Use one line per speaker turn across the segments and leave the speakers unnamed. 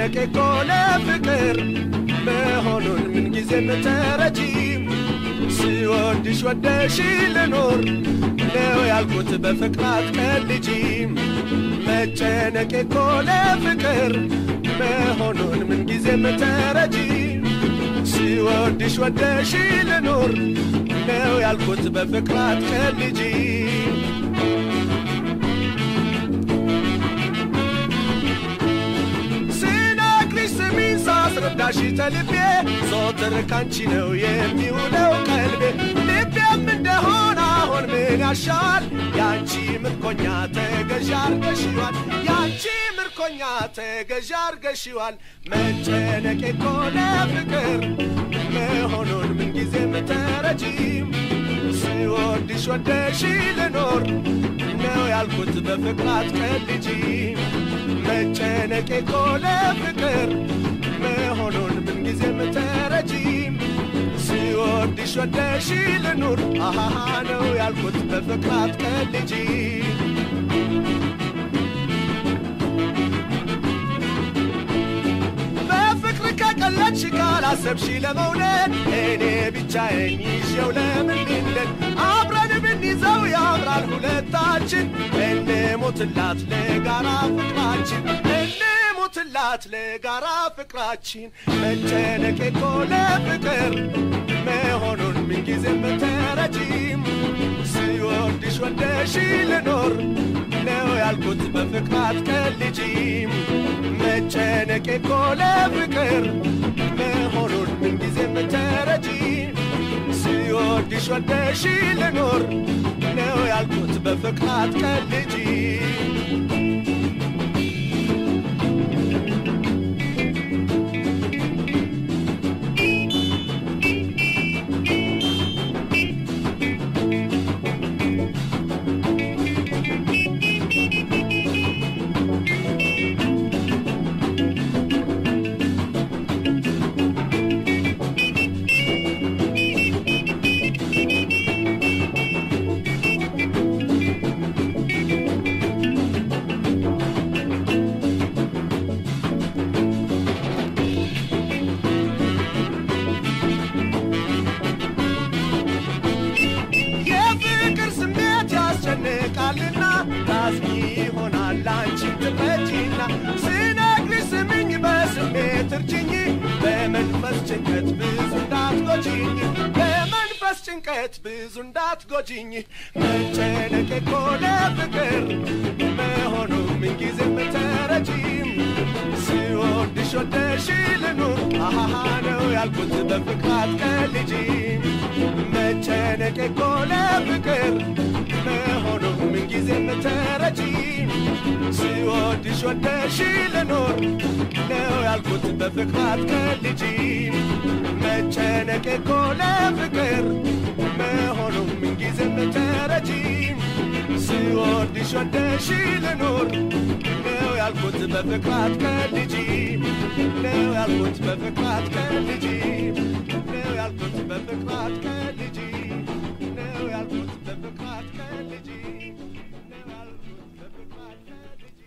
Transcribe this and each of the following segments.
መጨነቄ ኮለ ፍቅር መሆኑን ምን ጊዜ መተረጂ ሲወድሽ ወደሽ ልኖር ነው ያልኩት በፍቅራት ቀልጂ መጨነቄ ኮለ ፍቅር መሆኑን ምን ጊዜ መተረጂ ሲወድሽ ወደሽ ልኖር ነው ያልኩት በፍቅራት ቀልጂ ረዳሽ ተልቤ ዞትር ካንቺ ነው የሚውለው ቀልቤ ልቤም እንደሆነ አሁን ምን ያሻል ያንቺ ምርኮኛ ተገዥ አርገሽዋል ያንቺ ምርኮኛ ተገዥ አርገሽዋል መጨነቄ ኮለ ፍቅር መሆኑን ምን ጊዜ መተረጂ ሲወድሽ ወደሽ ልኖር ነው ያልኩት በፍቅራት ቀልጂ መጨነቄ ኮለ ፍቅር መሆኑን ምን ጊዜ መተረጂ ሲወድሽ ወደሽ ልኑር አሃሃ ነው ያልኩት በፍቅራት ቀልጂ በፍቅር ከቀለድሽ ካላሰብሽ ለመውደድ እኔ ብቻዬን ይዤው ለምን ልንደድ አብረን ብንይዘው ያምራል ሁለታችን እንሞትላት ለጋራ ፍቅራችን ሞትላት ለጋራ ፍቅራችን መጨነቄ ኮለ ፍቅር መሆኑን ምን ጊዜ መተረጂ ሲወድሽ ወደሽ ልኖር ነው ያልኩት በፍቅራት ቀልጂ መጨነቄ ኮለ ፍቅር መሆኑን ምን ጊዜ መተረጂ ሲወድሽ ወደሽ ልኖር ነው ያልኩት በፍቅራት ቀልጂ ቃልና ታስቢ ሆናል አንቺ ትመጪና ስነግርሽ ስሚኝ በስሜት እርጅኝ በመንፈስ ጭንቀት ብዙ እንዳትጎጂኝ በመንፈስ ጭንቀት ብዙ እንዳትጎጂኝ መጨነቄ ኮለ ፍቅር መሆኑ ምን ጊዜ መተረጂ ሲወድሽ ወደሽ ልኑር አሃሃ ነው ያልኩት በፍቅራት ቀልጂ መጨነቄ ኮለ ፍቅር መሆኑ ምን ጊዜ መተረጂ ሲወድሽ ወደሽ ልኖር ነው ያልኩት በፍቅራት ቀልጂ መጨነቄ ኮለ ፍቅር መሆኑ ምን ጊዜ መተረጂ ሲወድሽ ወደሽ ልኖር ነው ያልኩት በፍቅራት ቀልጂ ነው ያልኩት በፍቅራት ቀልጂ ነው ያልኩት በፍቅራት ቀልጂ ነው ያልኩት በፍቅራት ቀልጂ ነው ያልኩት በፍቅራት ቀልጂ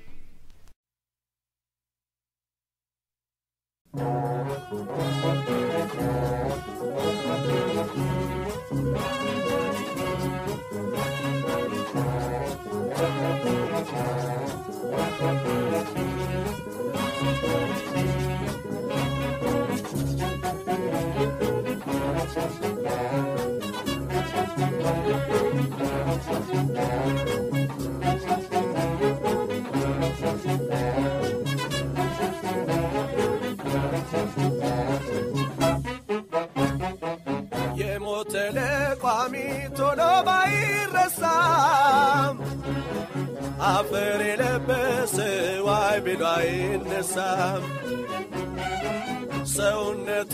ቶሎ ባይረሳም አፈር የለበሰው አይብሉ አይነሳም ሰውነቱ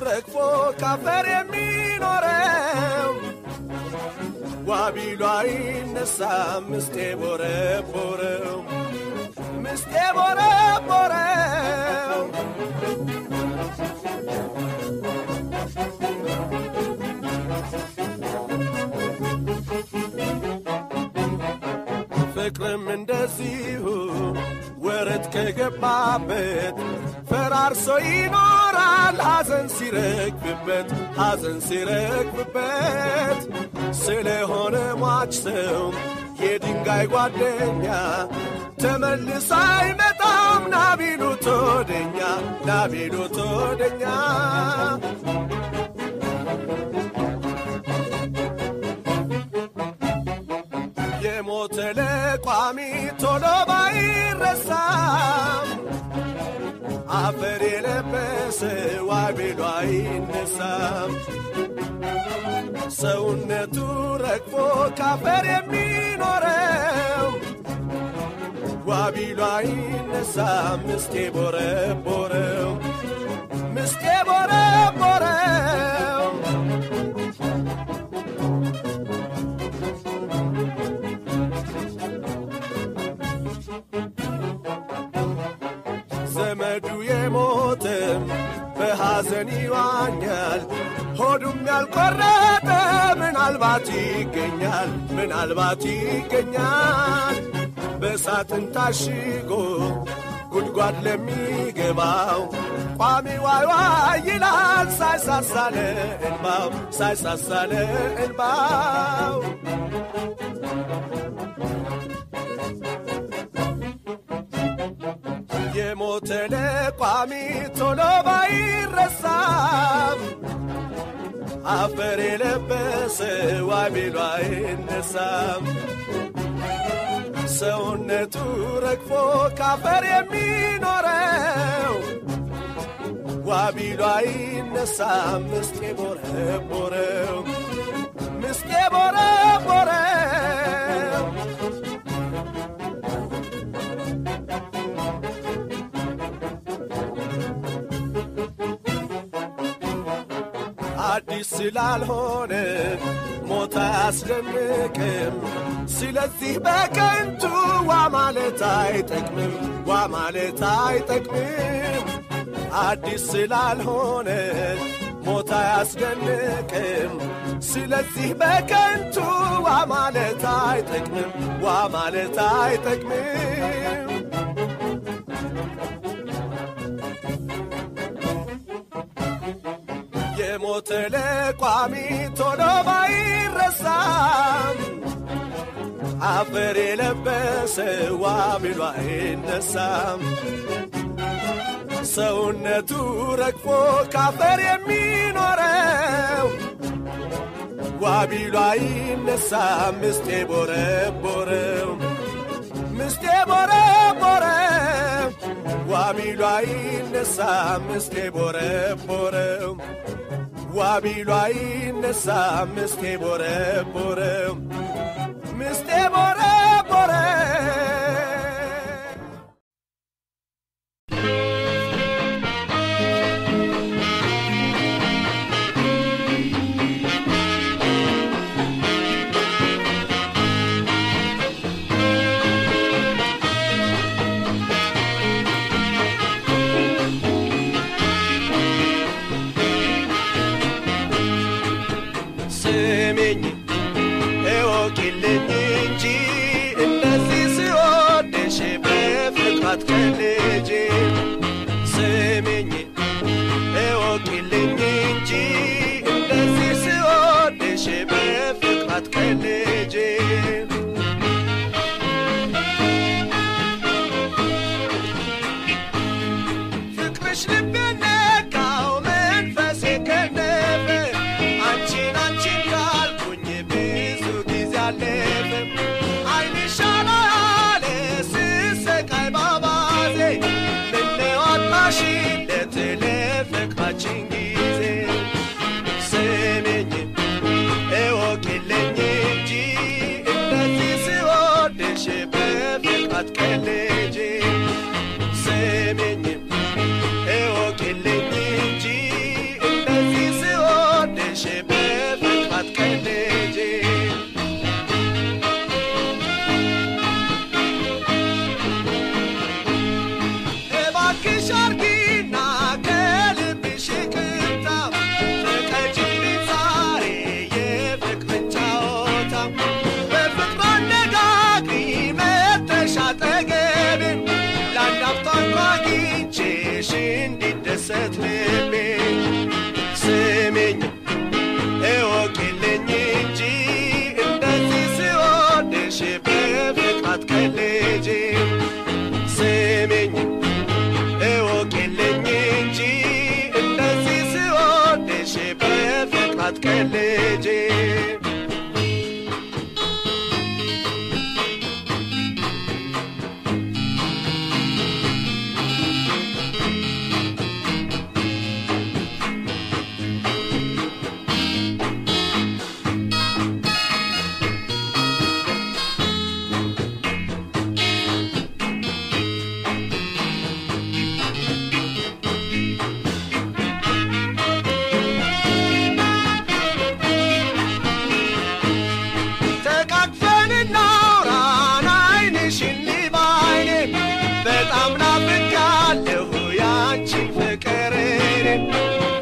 ረግፎ ካፈር የሚኖረው ዋቢሉ አይነሳም ምስጤ ቦረቦረው ምስጤ ቦረቦረው ፍቅርም እንደዚሁ ወረት ከገባበት ፈራርሶ ይኖራል ሐዘን ሲረግፍበት ስለሆነ ሟች ሰው የድንጋይ ጓደኛ ተመልሶ አይመጣም ናቢሉት ወደኛ የሞተ ለቋሚ ቶሎ ባይረሳም አፈር የለበሰ ዋቢሉ አይነሳም ሰውነቱ ረግፎ ካፈር የሚኖረው ዋቢሉ አይነሳም ምስቴ ቦረቦረው ዘመዱ የሞተም በሐዘን ይዋኛል ሆዱም ያልቆረጠ ምናልባት ይገኛል በሳጥን ታሽጎ ጉድጓድ ለሚገባው ቋሚ ዋይ ይላል ሳይሳሳለ እንባው የሞተ ለቋሚ ቶሎ ባይረሳም አፈር የለበሰ ዋቢሉ አይነሳም ሰውነቱ ረግፎ ካፈር የሚኖረው ዋቢሉ አይነሳም ምስቴ ቦረቦረው አዲስ ስላልሆነ ሞት አያስደንቅም ስለዚህ በከንቱ ዋማለት አይጠቅምም አዲስ ስላልሆነ ሞት አያስደንቅም ስለዚህ በከንቱ ዋማለት አይጠቅምም የሞተ ለቋሚ ቶሎ ባይረሳም አፈር የለበሰ ዋቢሉ አይነሳም ሰውነቱ ረግፎ ካፈር የሚኖረው ዋቢሉ አይነሳም ምስቴ ቦረቦረው ዋቢሉ አይነሳም ምስቴ ቦረቦረው ዋቢሉ አይነሳም ምስቴ ቦረቦረው ስሜኝ እወቂልኝ እንጂ እንደዚህ ስወድሽ በፍቅር አትቀልጂ ስሜኝ እወቂልኝ እንጂ እንደዚህ ስወድሽ በፍቅር አትቀልጂ ፍቅርሽ ልቤን ነካው መንፈሴ ከነፈ አንቺን ካልኩኝ ብዙ ጊዜ አለፈ ዓይንሽ አላለ ስሰቃይ ባባዜ ምነው አጣሽለት ለፍቅራችን ጊዜ ስሜኝ እወቂልኝ እንጂ በጣም ናፍቄያለሁ ያንቺን ፍቅር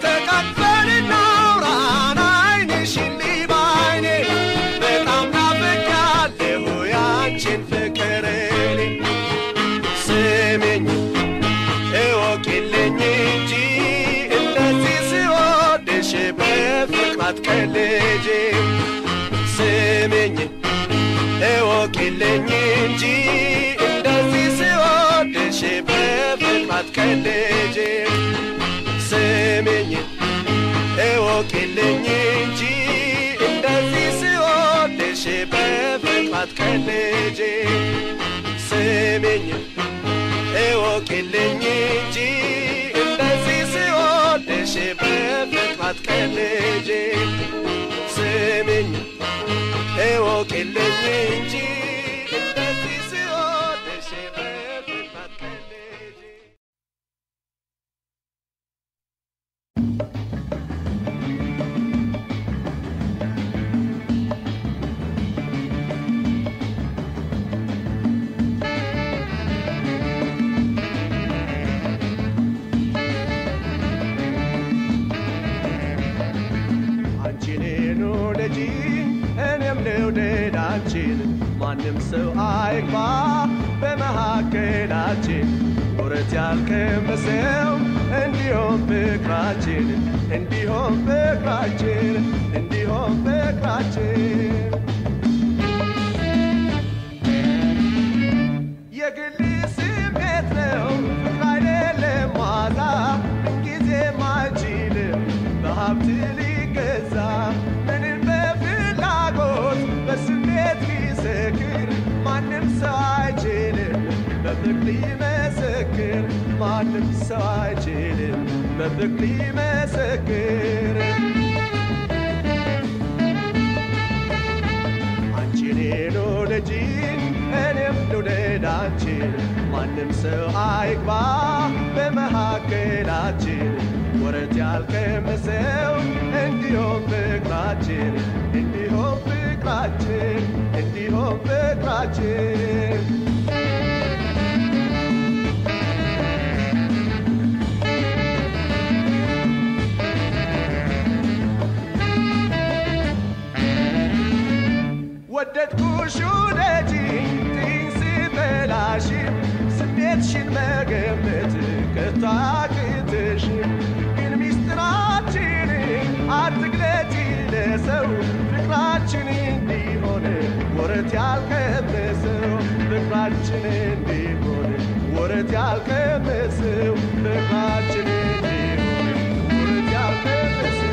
ተቃቅፈን እናውራን ዓይንሽን ልይ ባይኔ በጣም ናፍቄያለሁ ያንቺን ፍቅር ስሚኝ እወቂልኝ እንጂ እንደዚህ ስወድሽ በፍቅር አትቀልጂ ስሚኝ እወቂልኝ እንጂ እንደዚህ ስወድሽ በፍቅር አትቀልጂ ስሚኝ እወቂልኝ እንጂ እንደዚህ ስወድሽ በፍቅር አትቀልጂ ስሚኝ እወቂልኝ እንጂ እንደዚህ ስወድሽ በፍቅር አትቀልጂ ስሚኝ እወቂልኝ እንጂ እንደዚህ ስወድሽ በፍቅር አትቀልጂ ማንም ሰው አይግባ በመሃከላችን ወረት ያልቀመሰው እንዲሆን ፍቅራችን እንዲሆን ፍቅራችን እንዲሆን ፍቅራችን የግል ስሜት ነው ፍቅር አይደለም ዋዛ ጊዜም አይችልም በሀብት ሊገዛ ምንም በፍላጎት በስሜት ሊሰክር ማንም ሰው አይችልም በፍቅር ሊመሰክር ማንም ሰው አይችልም በፍቅር ሊመሰክር አንቺን ልውደጂ እኔም ልውደድ አንቺን ማንም ሰው አይግባ በመሃከላችን ወረት ያልቀመሰው እንዲሆን ፍቅራችን እንዲሆን ፍቅራችን እንዲሆን ፍቅራችን ወደድኩሽ ውደጂኝ ትይኝ ስጠላሽም ስሜትሽን መገመት ከቶ አያቅትሽም ግን ሚስጥራችንን አትግለጪ ለሰው ፍቅራችን እንዲሆን ወረት ያልቀመሰው ፍቅራችን እንዲሆን ወረት ያልቀመሰው ፍቅራችን እንዲሆን ወረት ያልቀመሰው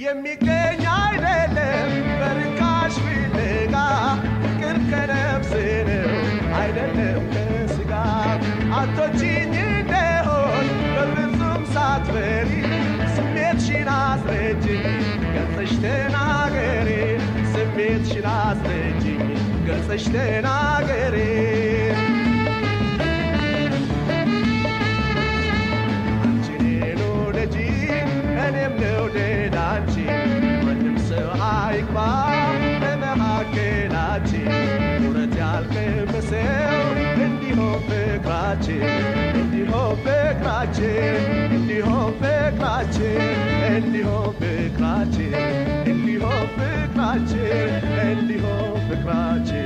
የሚገኝ አይደለም በርካሽ ፍለጋ ፍቅር ከነፍስ ነው አይደለም ከስጋ አቶችኝ እንደሆን በፍጹም ሳትፈሪ ስሜትሽን አስረጅኝ ገልጸሽ ተናገሪ ስሜትሽን አስረጅኝ ገልጸሽ ተናገሪ አንቺን ልውደጂ እኔም ልውደድ አንቺን ማንም ሰው አይግባ በመሃከላችን ወረት ያልቀመሰው እንዲሆን ፍቅራችን እንዲሆን ፍቅራችን እንዲሆን ፍቅራችን እንዲሆን ፍቅራችን እንዲሆን ፍቅራችን እንዲሆን ፍቅራችን